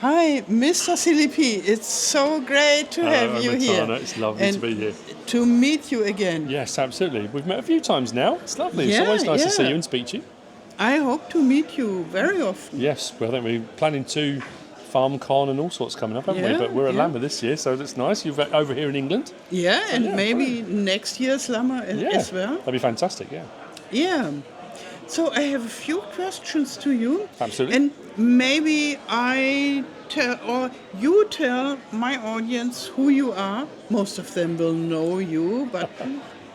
Hi, MrSealyP. It's so great to have you here. Tana. It's lovely to be here. To meet you again. Yes, absolutely. We've met a few times now. It's lovely. Yeah, it's always nice to see yeah. you and speak to you. I hope to meet you very often. Yes, well, I think we're planning to FarmCon and all sorts coming up, haven't we? Yeah, But we're at yeah. LAMMA this year, so that's nice. You're over here in England. Yeah, and yeah, maybe next year's LAMMA as well. That'd be fantastic, yeah. Yeah. So I have a few questions to you. Absolutely. And maybe I tell, or you tell my audience who you are. Most of them will know you, but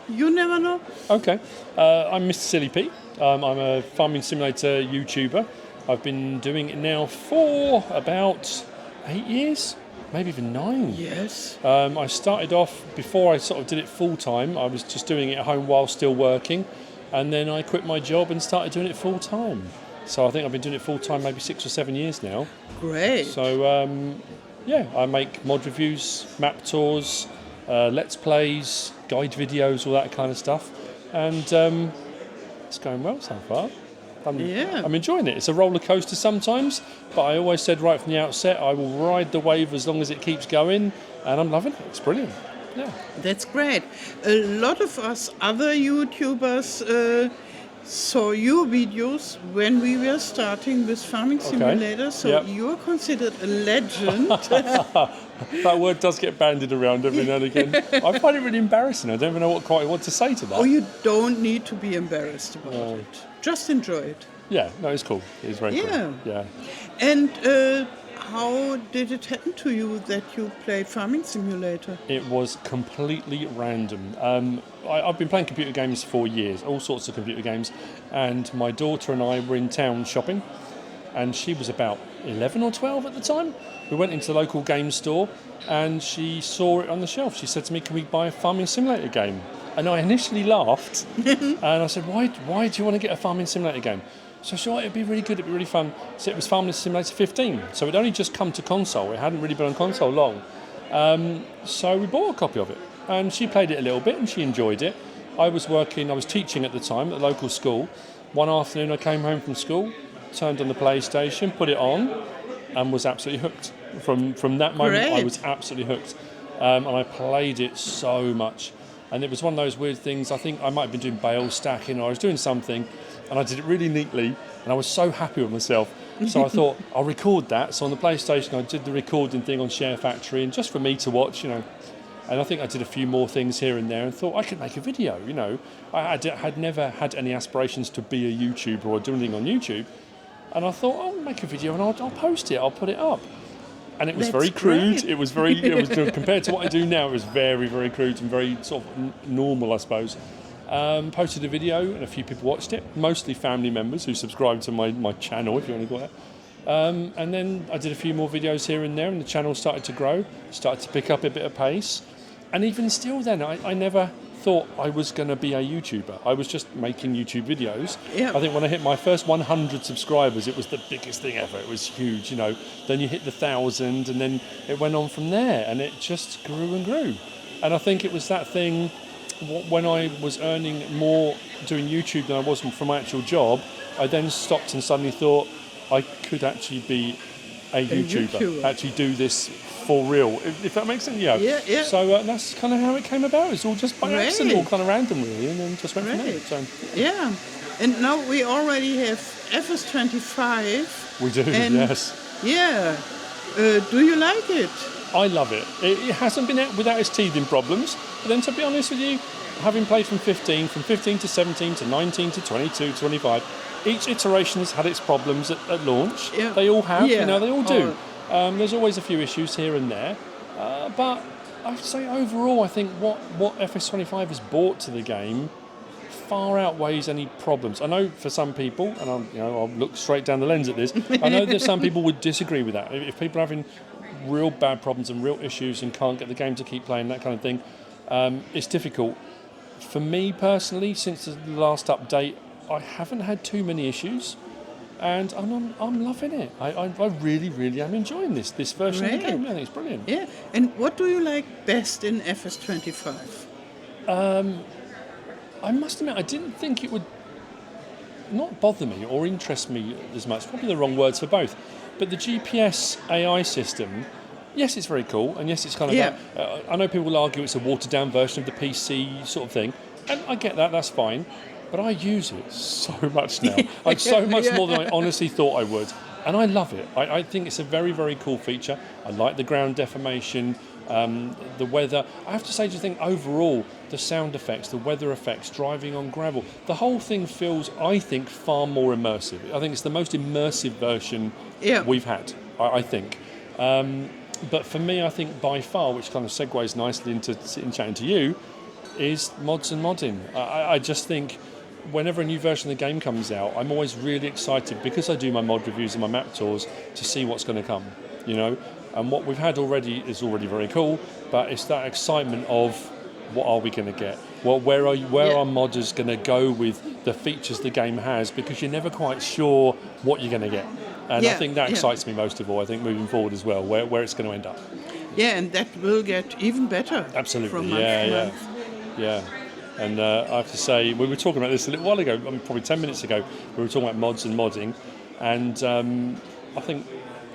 you never know. Okay. I'm MrSealyP. I'm a farming simulator YouTuber. I've been doing it now for about 8 years, maybe even 9. Yes. I started off, before I sort of did it full time, I was just doing it at home while still working. And then I quit my job and started doing it full time. So I think I've been doing it full time maybe 6 or 7 years now. Great. So I make mod reviews, map tours, let's plays, guide videos, all that kind of stuff. And it's going well so far. I'm enjoying it. It's a roller coaster sometimes, but I always said right from the outset I will ride the wave as long as it keeps going, and I'm loving it. It's brilliant. Yeah. That's great. A lot of us other YouTubers saw your videos when we were starting with Farming Simulator, so you're considered a legend. That word does get bandied around every now and again. I find it really embarrassing. I don't even know what to say to that. Oh, you don't need to be embarrassed about it. Just enjoy it. Yeah, no, it's cool. It's very cool. Yeah. And how did it happen to you that you played Farming Simulator? It was completely random. I've been playing computer games for years, all sorts of computer games, and my daughter and I were in town shopping, and she was about 11 or 12 at the time. We went into the local game store, and she saw it on the shelf. She said to me, "Can we buy a Farming Simulator game?" And I initially laughed, and I said, why do you want to get a Farming Simulator game? So I said, it'd be really good, it'd be really fun. So it was Farming Simulator 15. So it'd only just come to console. It hadn't really been on console long. So we bought a copy of it. And she played it a little bit and she enjoyed it. I was teaching at the time at the local school. One afternoon I came home from school, turned on the PlayStation, put it on, and was absolutely hooked. From that moment, I was absolutely hooked. And I played it so much. And it was one of those weird things. I think I might have been doing bale stacking, or I was doing something, and I did it really neatly, and I was so happy with myself. So I thought, I'll record that. So on the PlayStation, I did the recording thing on Share Factory, and just for me to watch, And I think I did a few more things here and there, and thought I could make a video. I had never had any aspirations to be a YouTuber or do anything on YouTube, and I thought I'll make a video and I'll post it. I'll put it up. And it was very crude. Great. It was compared to what I do now, it was very, very crude and very sort of normal, I suppose. Posted a video and a few people watched it, mostly family members who subscribed to my channel, if you want to call it. And then I did a few more videos here and there, and the channel started to grow, started to pick up a bit of pace. And even still then, I never thought I was going to be a YouTuber. I was just making YouTube videos. Yeah. I think when I hit my first 100 subscribers, it was the biggest thing ever. It was huge, Then you hit the 1,000, and then it went on from there, and it just grew and grew. And I think it was that thing when I was earning more doing YouTube than I was from my actual job. I then stopped and suddenly thought I could actually be a YouTuber. Actually do this for real, if that makes sense. Yeah. So that's kind of how it came about. It's all just by accident, all kind of random, really, and then just went from there. So. Yeah, and now we already have FS25. We do, yes. Yeah. Do you like it? I love it. It hasn't been out without its teething problems, but then to be honest with you, having played from 15 to 17 to 19 to 22, 25, each iteration has had its problems at launch. Yeah. They all have, they all do. There's always a few issues here and there, but I'd say overall, I think what FS25 has brought to the game far outweighs any problems. I know for some people, and I'll look straight down the lens at this. I know that some people would disagree with that. If people are having real bad problems and real issues and can't get the game to keep playing, that kind of thing, it's difficult. For me personally, since the last update, I haven't had too many issues. And I'm loving it. I really, really am enjoying this version of the game. I think it's brilliant. Yeah. And what do you like best in FS25? I must admit, I didn't think it would not bother me or interest me as much. Probably the wrong words for both. But the GPS AI system, yes, it's very cool, and yes, it's kind of that. I know people will argue it's a watered-down version of the PC sort of thing, and I get that, that's fine, but I use it so much now. Like, so much more than I honestly thought I would, and I love it. I think it's a very, very cool feature. I like the ground deformation, the weather. I have to say, just think overall, the sound effects, the weather effects, driving on gravel, the whole thing feels, I think, far more immersive. I think it's the most immersive version we've had, I think. But for me, I think by far, which kind of segues nicely into sitting chatting to you, is mods and modding. I just think whenever a new version of the game comes out, I'm always really excited, because I do my mod reviews and my map tours, to see what's going to come, you know. And what we've had already is already very cool, but it's that excitement of what are we going to get? Well, where are modders going to go with the features the game has? Because you're never quite sure what you're going to get. And I think that excites me most of all, I think, moving forward as well, where it's going to end up. Yeah, and that will get even better. Absolutely, from month to month. Yeah. And I have to say, we were talking about this a little while ago, probably 10 minutes ago, we were talking about mods and modding, and I think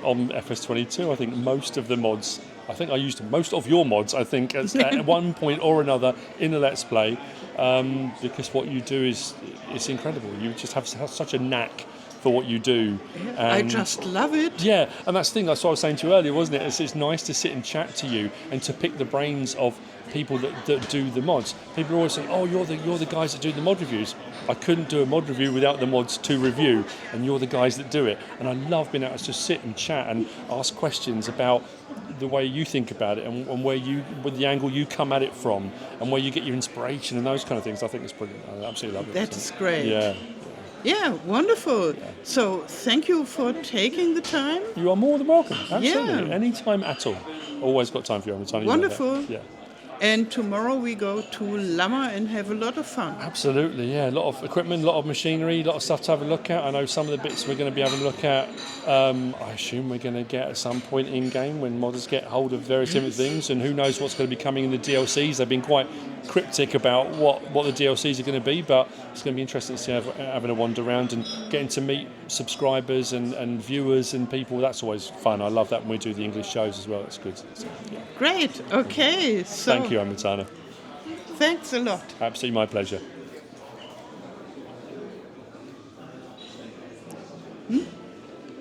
on FS25, I think most of the mods, I think I used most of your mods, I think, at one point or another in a Let's Play, because what you do is incredible. You just have such a knack for what you do. And I just love it. Yeah, and that's the thing, that's what I was saying to you earlier, wasn't it? It's nice to sit and chat to you and to pick the brains of people that do the mods. People always say, oh, you're the guys that do the mod reviews. I couldn't do a mod review without the mods to review, and you're the guys that do it. And I love being able to just sit and chat and ask questions about the way you think about it, and with the angle you come at it from, and where you get your inspiration and those kind of things. I think it's brilliant. I absolutely love it. That is great. Yeah. Yeah, wonderful. Yeah. So thank you for taking the time. You are more than welcome. Absolutely. Yeah. Any time at all. Always got time for you. I'm telling you. Wonderful. Yeah. And tomorrow we go to LAMMA and have a lot of fun. Absolutely, yeah. A lot of equipment, a lot of machinery, a lot of stuff to have a look at. I know some of the bits we're going to be having a look at, I assume we're going to get at some point in-game when modders get hold of various different things, and who knows what's going to be coming in the DLCs. They've been quite cryptic about what the DLCs are going to be, but it's going to be interesting to see having a wander around and getting to meet subscribers and viewers and people. That's always fun. I love that when we do the English shows as well. It's good. So, yeah. Great. Okay. So thank you, Tana. Thanks a lot. Absolutely my pleasure.